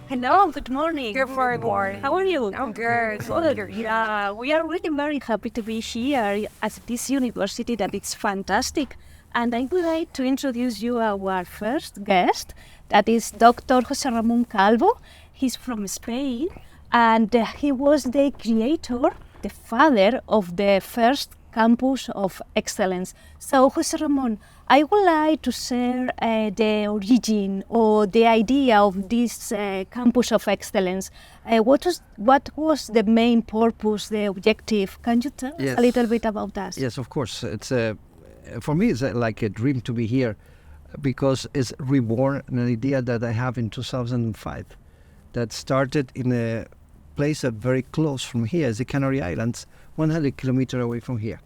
Hello, good morning. Good morning. How are you? I'm good. Good. Yeah, we are really very happy to be here at this university that is fantastic. And I would like to introduce you our first guest, that is Dr. José Ramón Calvo. He's from Spain, and he was the creator, the father of the first campus of excellence. So, José Ramón, I would like to share the origin or the idea of this campus of excellence. What was the main purpose, the objective? Can you tell us a little bit about that? Yes, of course. It's for me, it's like a dream to be here, because it's reborn an idea that I have in 2005 that started in a place very close from here, the Canary Islands, 100 kilometers away from here.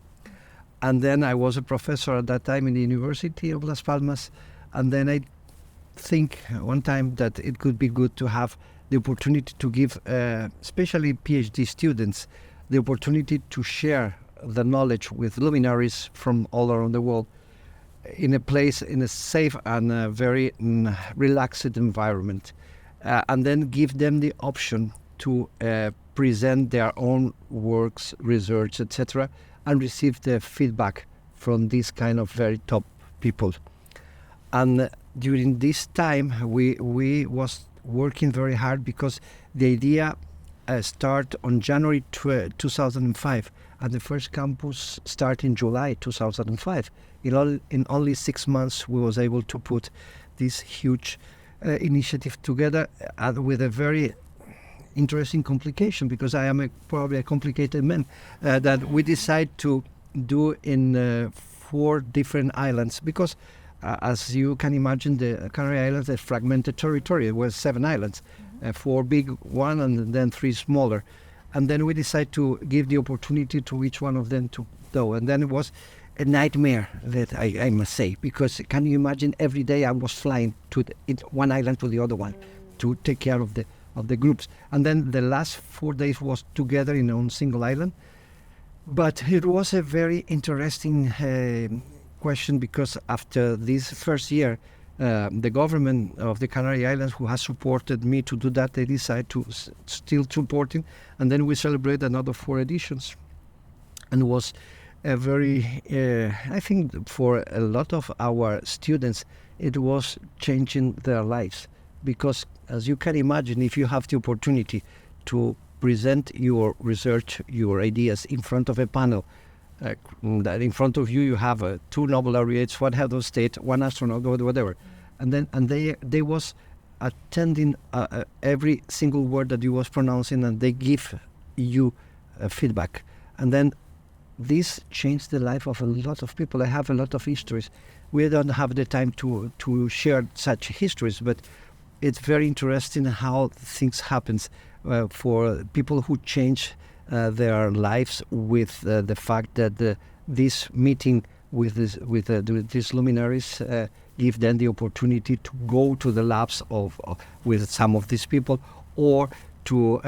And then I was a professor at that time in the University of Las Palmas. And then I think one time that it could be good to have the opportunity to give, especially Ph.D. students, the opportunity to share the knowledge with luminaries from all around the world in a place, in a safe and very relaxed environment. And then give them the option to present their own works, research, etc., and receive the feedback from these kind of very top people. And during this time, we was working very hard, because the idea started on January 2005, and the first campus started in July 2005. In only 6 months, we was able to put this huge initiative together, with a very interesting complication, because I am probably a complicated man, that we decide to do in 4 different islands, because as you can imagine, the Canary Islands is fragmented territory. It was 7 islands, 4 big one and then 3 smaller, and then we decide to give the opportunity to each one of them to go. And then it was a nightmare, that I must say, because can you imagine, every day I was flying to one island to the other one to take care of the groups. And then the last 4 days was together in one single island. But it was a very interesting question, because after this first year, the government of the Canary Islands, who has supported me to do that, they decided to still supporting, and then we celebrate another 4 editions. And it was a very, I think for a lot of our students, it was changing their lives. Because as you can imagine, if you have the opportunity to present your research, your ideas in front of a panel, that in front of you you have 2 Nobel laureates, 1 head of state, 1 astronaut, or whatever, and they was attending every single word that you was pronouncing, and they give you feedback, and then this changed the life of a lot of people. I have a lot of histories. We don't have the time to share such histories, but it's very interesting how things happen for people who change their lives with the fact that this meeting with these luminaries give them the opportunity to go to the labs with some of these people, or to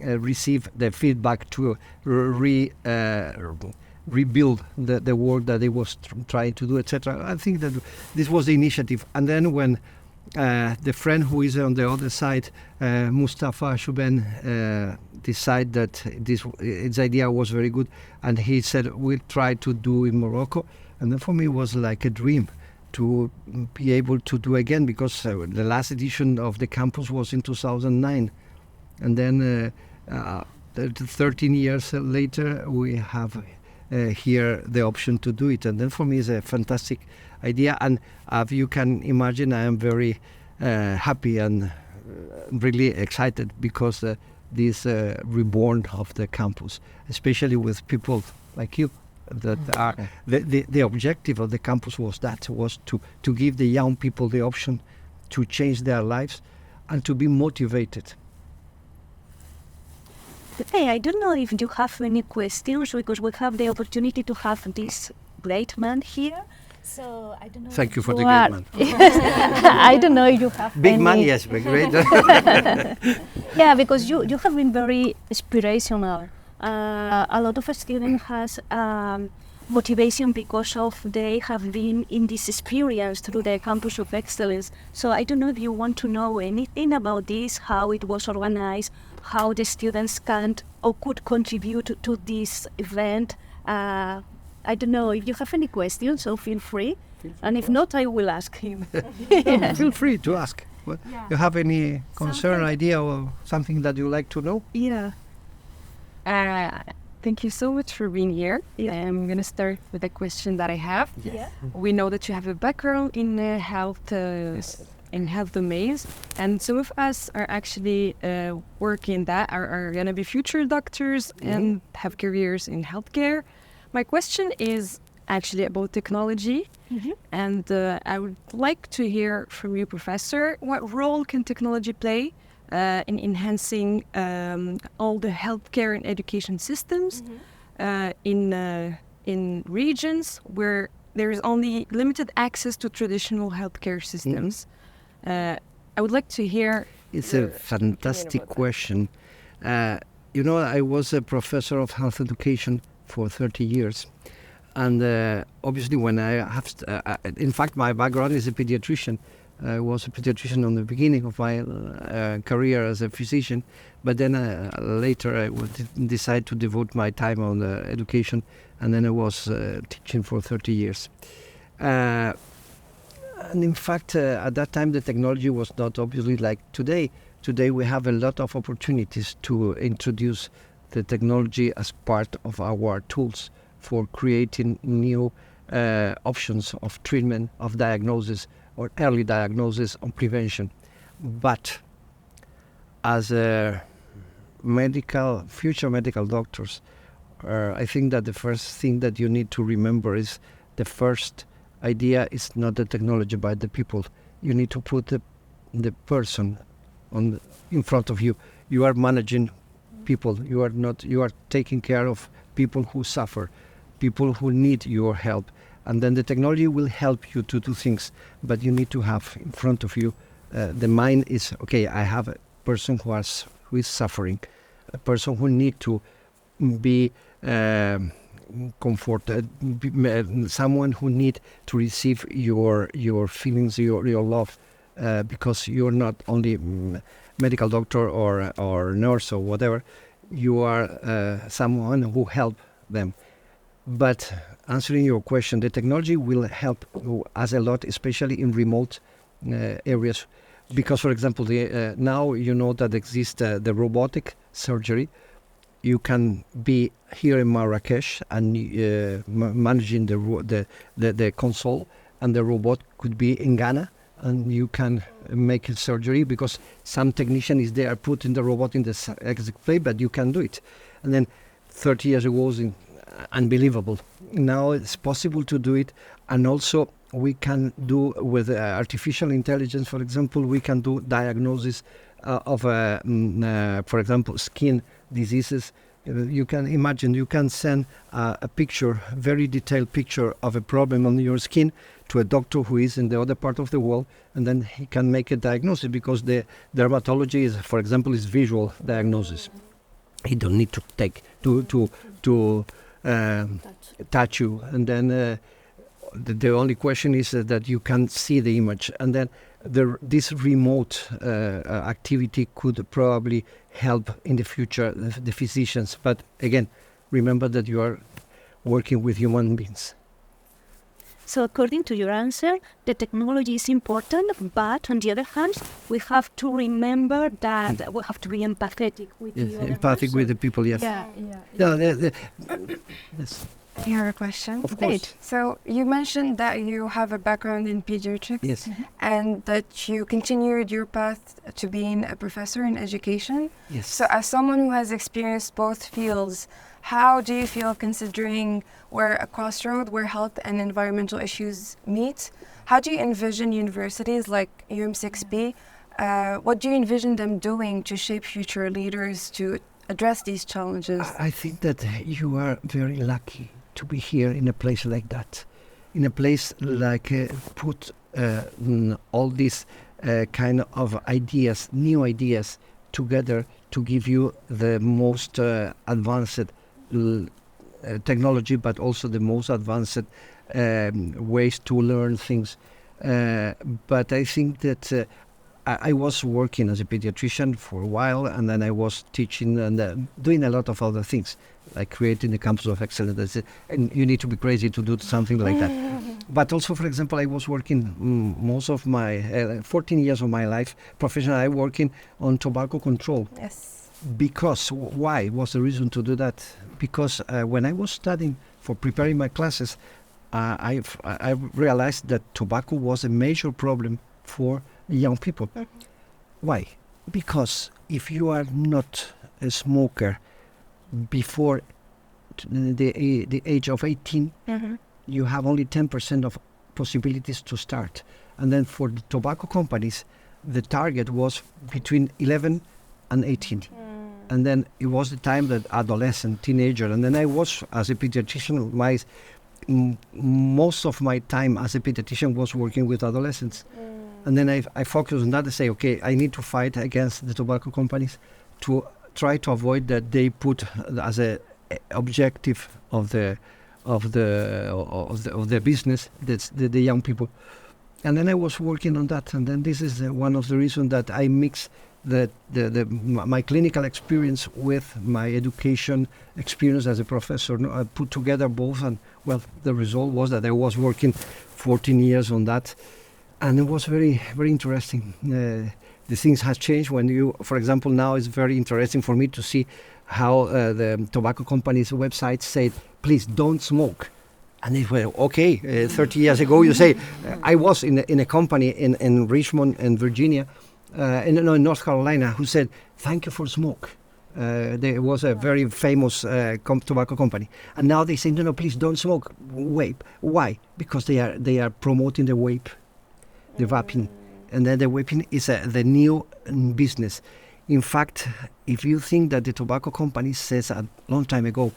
receive the feedback to rebuild the work that they was trying to do, etc. I think that this was the initiative. And then when the friend who is on the other side, Mustafa Shuben, decided that his idea was very good, and he said we'll try to do in Morocco. And then for me it was like a dream to be able to do again, because the last edition of the campus was in 2009, and then 13 years later we have here the option to do it. And then for me it's a fantastic idea, and as you can imagine, I am very happy and really excited, because this reborn of the campus, especially with people like you, that are the objective of the campus was to give the young people the option to change their lives and to be motivated. Hey, I don't know if you have any questions, because we have the opportunity to have this great man here. So I don't know. Thank you for the great man. I don't know if you have big any... man, yes, but great. Yeah, because you have been very inspirational. A lot of students has motivation because of they have been in this experience through the Campus of Excellence. So I don't know if you want to know anything about this, how it was organized, how the students can or could contribute to this event. I don't know if you have any questions, so feel free. And if not, I will ask him. Feel free to ask. Well, you have any concern, idea, or something that you like to know? Yeah. Thank you so much for being here. I'm going to start with a question that I have. Yeah. We know that you have a background in health domains, and some of us are actually working that are going to be future doctors and have careers in healthcare. My question is actually about technology, and I would like to hear from you, Professor, what role can technology play in enhancing all the healthcare and education systems in regions where there is only limited access to traditional healthcare systems. I would like to hear. It's a fantastic question. I was a professor of health education for 30 years. And obviously when I have, in fact, my background is a pediatrician. I was a pediatrician on the beginning of my career as a physician, but then later I would decide to devote my time on education, and then I was teaching for 30 years. And in fact, at that time, the technology was not obviously like today. Today we have a lot of opportunities to introduce the technology as part of our tools for creating new options of treatment, of diagnosis, or early diagnosis or prevention. But as future medical doctors, I think that the first thing that you need to remember is the first idea is not the technology, but the people. You need to put the person in front of you. You are managing people. You are taking care of people who suffer, people who need your help. And then the technology will help you to do things, but you need to have in front of you, the mind is, okay, I have a person who is suffering, a person who need to be comforted, someone who need to receive your feelings, your love, because you're not only medical doctor or nurse or whatever, you are someone who help them. But answering your question, the technology will help us a lot, especially in remote areas. Because, for example, now you know that exists the robotic surgery. You can be here in Marrakesh and managing the console, and the robot could be in Ghana, and you can make a surgery because some technician is there putting the robot in the exact place, but you can do it. And then 30 years ago was unbelievable. Now it's possible to do it, and also we can do with artificial intelligence, for example, we can do diagnosis of, for example, skin diseases. You can imagine, you can send a picture, very detailed picture of a problem on your skin to a doctor who is in the other part of the world, and then he can make a diagnosis, because the dermatology is, for example, is visual diagnosis. He don't need to touch you, and then the only question is that you can see the image, and then this remote activity could probably help in the future the physicians. But again, remember that you are working with human beings. So according to your answer, the technology is important, but on the other hand, we have to remember that we have to be empathetic with the other empathic person. with the people, yes. Yes. I have a question. Of course. So you mentioned that you have a background in pediatrics. Yes. And that you continued your path to being a professor in education. Yes. So as someone who has experienced both fields, how do you feel, considering we're a crossroad where health and environmental issues meet? How do you envision universities like UM6P? What do you envision them doing to shape future leaders to address these challenges? I think that you are very lucky to be here in a place like that, in a place like put all these kind of ideas, new ideas together to give you the most advanced technology, but also the most advanced ways to learn things. But I think that I was working as a pediatrician for a while, and then I was teaching and doing a lot of other things, like creating the campus of excellence. And you need to be crazy to do something like that. But also, for example, I was working most of my 14 years of my life professionally, working on tobacco control. Yes. Because why was the reason to do that? Because when I was studying for preparing my classes, I realized that tobacco was a major problem for young people. Why? Because if you are not a smoker before the age of 18, you have only 10% of possibilities to start. And then for the tobacco companies, the target was between 11 and 18. And then it was the time that adolescent, teenager, and then I was, as a pediatrician, most of my time as a pediatrician was working with adolescents. And then I focused on that and say, okay, I need to fight against the tobacco companies to try to avoid that they put as a objective of the business that's the young people. And then I was working on that, and then this is one of the reasons that I mix my clinical experience with my education experience as a professor. I put together both, and well, the result was that I was working 14 years on that, and it was very, very interesting. The things has changed when you, for example, now it's very interesting for me to see how the tobacco companies' websites say, please don't smoke. And it was okay. 30 years ago, you say, I was in a company in Richmond, in Virginia, in North Carolina, who said, thank you for smoke. There was a very famous tobacco company. And now they say, no, please don't smoke, vape. Why? Because they are promoting the vape, the vaping. And then the vaping is the new business. In fact, if you think that the tobacco company says a long time ago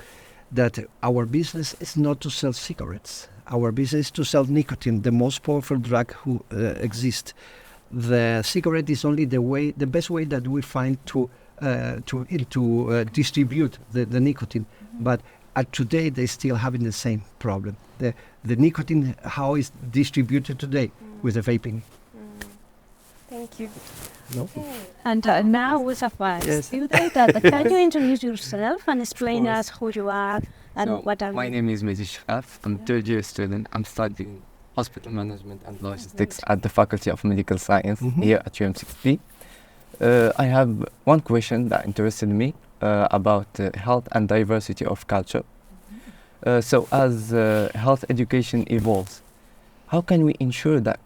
that our business is not to sell cigarettes, our business is to sell nicotine, the most powerful drug who exists. The cigarette is only the best way that we find to distribute the nicotine. But today they still having the same problem. The nicotine, how is distributed today with the vaping. Thank you. No? And now with a Yes. student, can you introduce yourself and explain us who you are and what are My you? name is Mehdi Shaf. I'm a third year student. I'm studying hospital management and logistics at the Faculty of Medical Science here at UM6P. I have one question that interested me about health and diversity of culture. So as health education evolves, how can we ensure that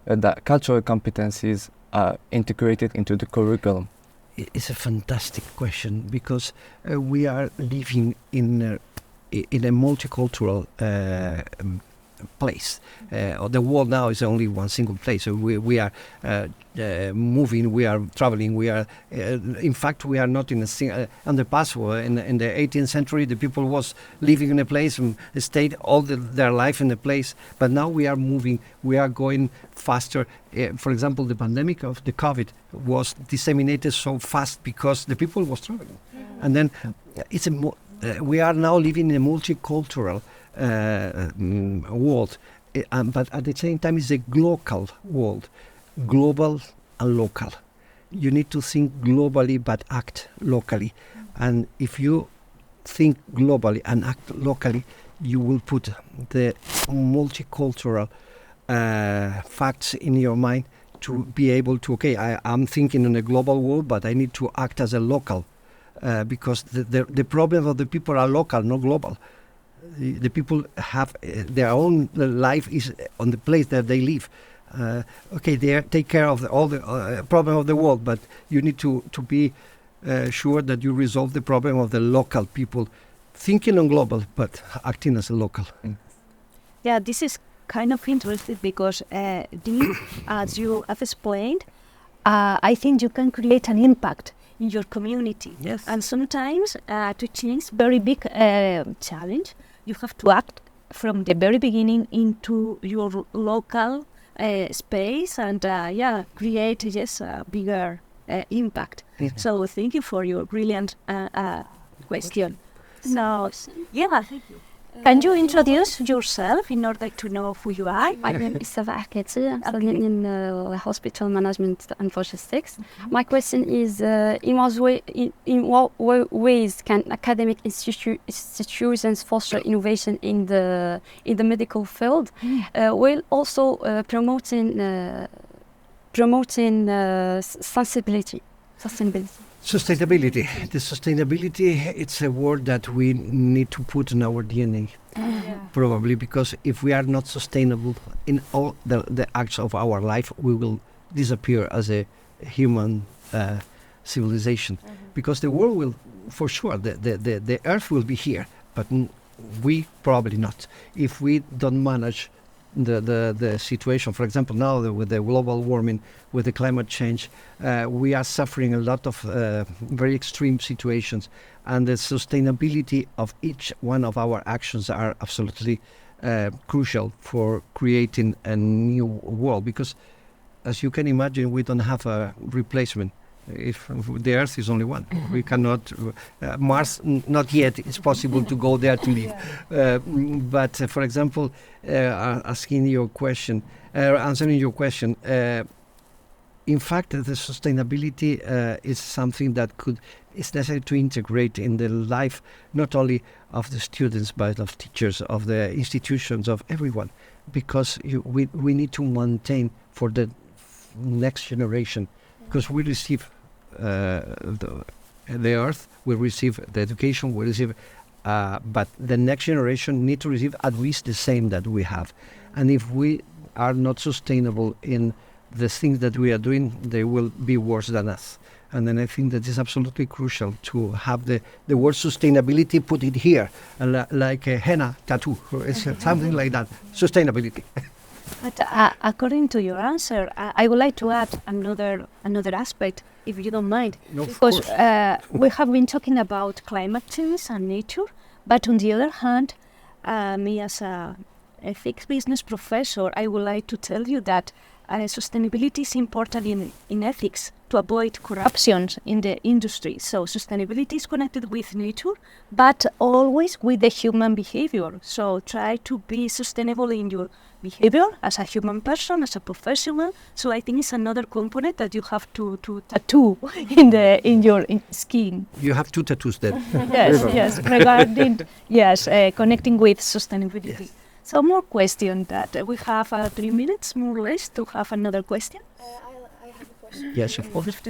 that cultural competencies are integrated into the curriculum? It's a fantastic question because we are living in a multicultural place. The world now is only one single place. So we are moving, we are traveling, we are. In fact, we are not in in the past, in the 18th century, the people was living in a place and stayed all their life in a place. But now we are moving, we are going faster. For example, the pandemic of the COVID was disseminated so fast because the people was traveling, and then it's we are now living in a multicultural world, but at the same time it's a global world, global and local. You need to think globally but act locally, and if you think globally and act locally, you will put the multicultural facts in your mind to be able to, I'm thinking in a global world, but I need to act as a local, because the problem of the people are local, not global. The people have their own life is on the place that they live. They take care of all the problem of the world, but you need to be sure that you resolve the problem of the local people, thinking on global but acting as a local. Yeah, this is kind of interesting because, as you have explained, I think you can create an impact in your community. Yes. And sometimes to change very big challenge, you have to act from the very beginning into your local space and create a bigger impact. Yeah. So thank you for your brilliant question. No. Yeah. Can you introduce yourself in order to know who you are? My name is Sava Aketi. I'm studying in hospital management and logistics. My question is, in what ways can academic institutions foster innovation in the medical field, while also promoting sustainability? Sustainability. The sustainability, it's a word that we need to put in our DNA, probably, because if we are not sustainable in all the acts of our life, we will disappear as a human civilization. Because the world will, for sure, the earth will be here, but we probably not. If we don't manage the situation, for example, now with the global warming, with the climate change, we are suffering a lot of very extreme situations, and the sustainability of each one of our actions are absolutely crucial for creating a new world, because as you can imagine, we don't have a replacement. If the Earth is only one, we cannot. Mars, not yet. It's possible to go there to live. But for example, answering your question, in fact, the sustainability is something that is necessary to integrate in the life not only of the students but of teachers, of the institutions, of everyone, because we need to maintain for the next generation. Because we receive the earth, we receive the education, we receive, but the next generation need to receive at least the same that we have. And if we are not sustainable in the things that we are doing, they will be worse than us. And then I think that is absolutely crucial to have the word sustainability, put it here, like a henna tattoo, or something like that. Sustainability. But according to your answer, I would like to add another aspect, if you don't mind, No, because we have been talking about climate change and nature, but on the other hand, me as a ethics business professor, I would like to tell you that sustainability is important in ethics to avoid corruptions in the industry. So sustainability is connected with nature, but always with the human behavior. So try to be sustainable in your behavior as a human person, as a professional. So I think it's another component that you have to tattoo in your skin. You have two tattoos then. Yes, regarding connecting with sustainability. Yes. So more question that we have 3 minutes more or less to have another question. I have a question. Yes, of course.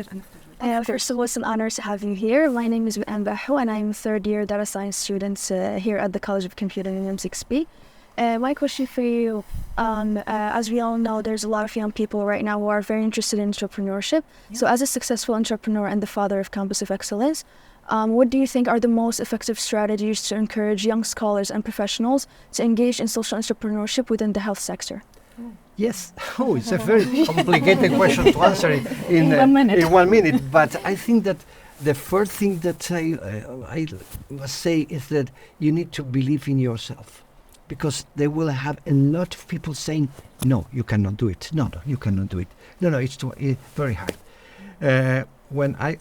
First of all, it's an honor to have you here. My name is Mbahu, and I'm third year data science student here at the College of Computing in UM6P. My question for you, as we all know, there's a lot of young people right now who are very interested in entrepreneurship. Yeah. So as a successful entrepreneur and the father of Campus of Excellence, what do you think are the most effective strategies to encourage young scholars and professionals to engage in social entrepreneurship within the health sector? Yes. Oh, it's a very complicated question to answer in 1 minute. But I think that the first thing that I must say is that you need to believe in yourself, because they will have a lot of people saying, no, you cannot do it. No, you cannot do it. No, it's very hard.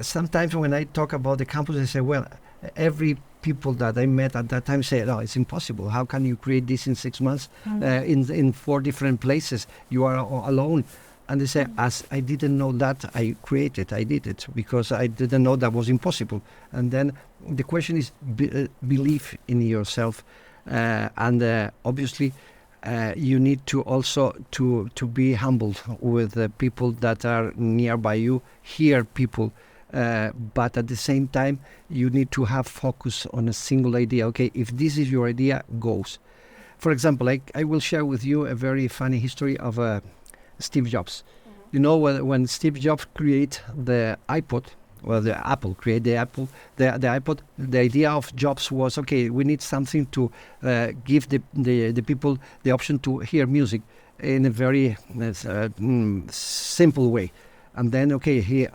Sometimes when I talk about the campus, I say, well, every people that I met at that time say, no, it's impossible. How can you create this in 6 months in 4 different places? You are alone. And they say, as I didn't know that, I did it because I didn't know that was impossible. And then the question is believe in yourself. And obviously, you need to also to be humbled with the people that are nearby you, hear people, but at the same time you need to have focus on a single idea. Okay, if this is your idea, goes. For example, I will share with you a very funny history of Steve Jobs. You know, when Steve Jobs created the iPod, well, the Apple created the iPod. The idea of Jobs was, okay, we need something to give the people the option to hear music in a very simple way. And then, okay, he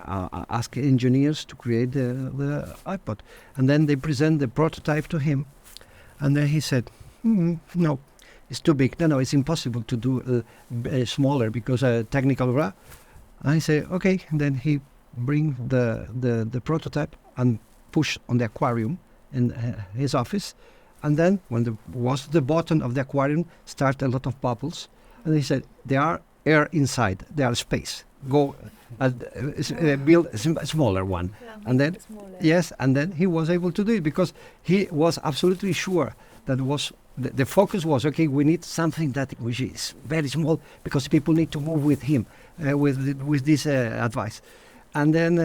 asked engineers to create the iPod. And then they present the prototype to him. And then he said, no, it's too big. No, it's impossible to do smaller because technical. I say, okay. And then he bring the prototype and push on the aquarium in his office. And then when the bottom of the aquarium start a lot of bubbles, and he said, there are air inside, there are space. Go build a smaller one. And then, yes, and then he was able to do it because he was absolutely sure that was the focus was, okay, we need something that which is very small because people need to move with him, with this advice. And then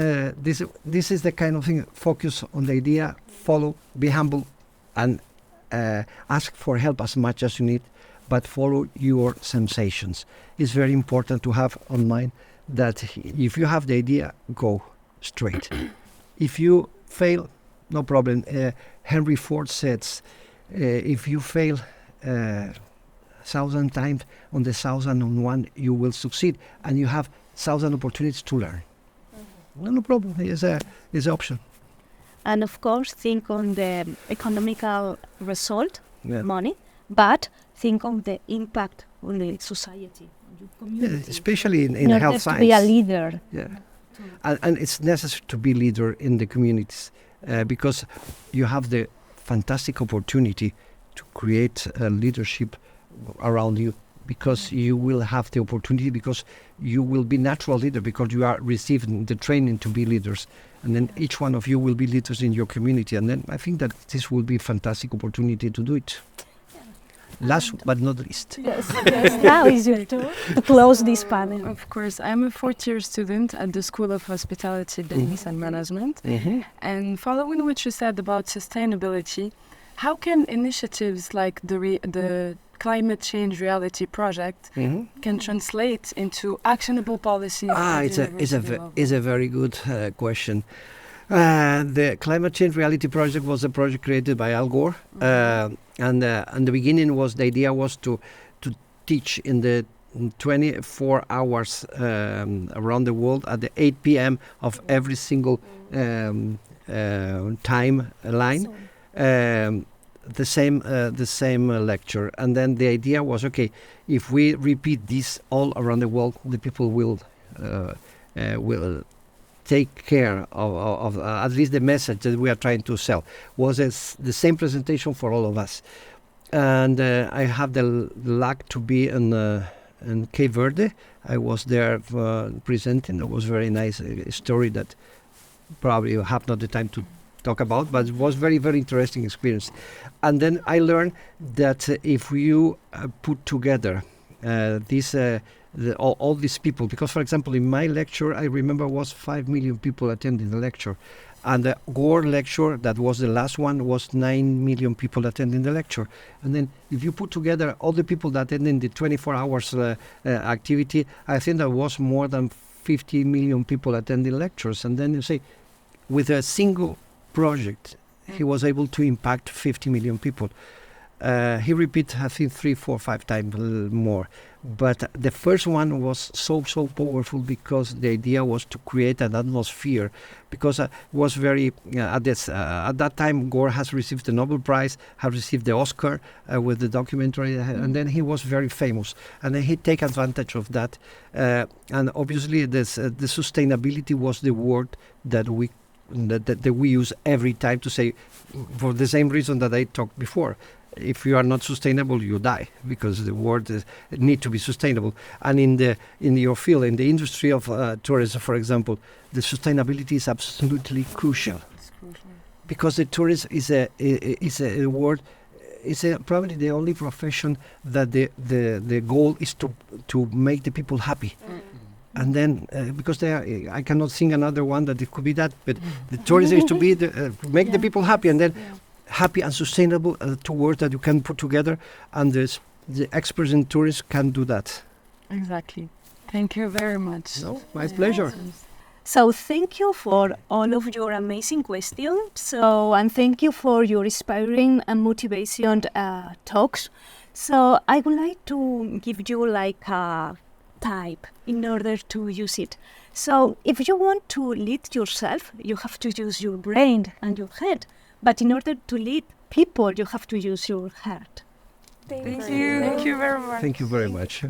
this is the kind of thing, focus on the idea, follow, be humble, and ask for help as much as you need, but follow your sensations. It's very important to have on mind that if you have the idea, go straight. If you fail, no problem. Henry Ford says, if you fail 1,000 times, on the 1,001 you will succeed, and you have 1,000 opportunities to learn. No problem. It's an option. And of course, think on the economical result, money, but think on the impact on the society, on your community. Especially in health science. To be a leader. Yeah. And it's necessary to be leader in the communities because you have the fantastic opportunity to create leadership around you, because you will have the opportunity, because you will be natural leader, because you are receiving the training to be leaders, and then each one of you will be leaders in your community, and then I think that this will be a fantastic opportunity to do it. Last but not least. Yes, now is your turn to close this panel. Of course, I'm a fourth-year student at the School of Hospitality, Business and Management. And following what you said about sustainability, how can initiatives like the Climate Change Reality Project can translate into actionable policy? It's a very good question. The Climate Change Reality Project was a project created by Al Gore, and the beginning was, the idea was to teach in the 24 hours around the world at the 8 p.m. of every single time line. The same lecture, and then the idea was, okay, if we repeat this all around the world, the people will take care of at least the message that we are trying to sell. Was the same presentation for all of us, and I have the luck to be in Cape Verde. I was there presenting. It was very nice, a story that probably you have not the time to talk about, but it was very, very interesting experience. And then I learned that if you put together all these people, because for example in my lecture I remember was 5 million people attending the lecture, and the Gore lecture, that was the last one, was 9 million people attending the lecture. And then if you put together all the people that attended the 24 hours activity, I think there was more than 50 million people attending lectures. And then you say, with a single project, he was able to impact 50 million people. He repeated, I think, 3, 4, 5 times more. But the first one was so powerful because the idea was to create an atmosphere. Because was very at that time, Gore has received the Nobel Prize, has received the Oscar with the documentary, and then he was very famous. And then he take advantage of that. And obviously, the sustainability was the word that we use every time to say, for the same reason that I talked before. If you are not sustainable, you die, because the world need to be sustainable. And in your field, in the industry of tourism, for example, the sustainability is absolutely crucial. It's crucial. Because the tourism is a word. It's probably the only profession that the goal is to make the people happy. And then, because I cannot sing another one that it could be that, but the tourism is to be make the people happy, and then happy and sustainable, two words that you can put together, and the experts in tourism can do that. Exactly. Thank you very much. No, my pleasure. So thank you for all of your amazing questions. And thank you for your inspiring and motivation talks. So I would like to give you like a type in order to use it. So if you want to lead yourself, you have to use your brain and your head. But in order to lead people, you have to use your heart. Thank you. Thank you very much. Thank you very much.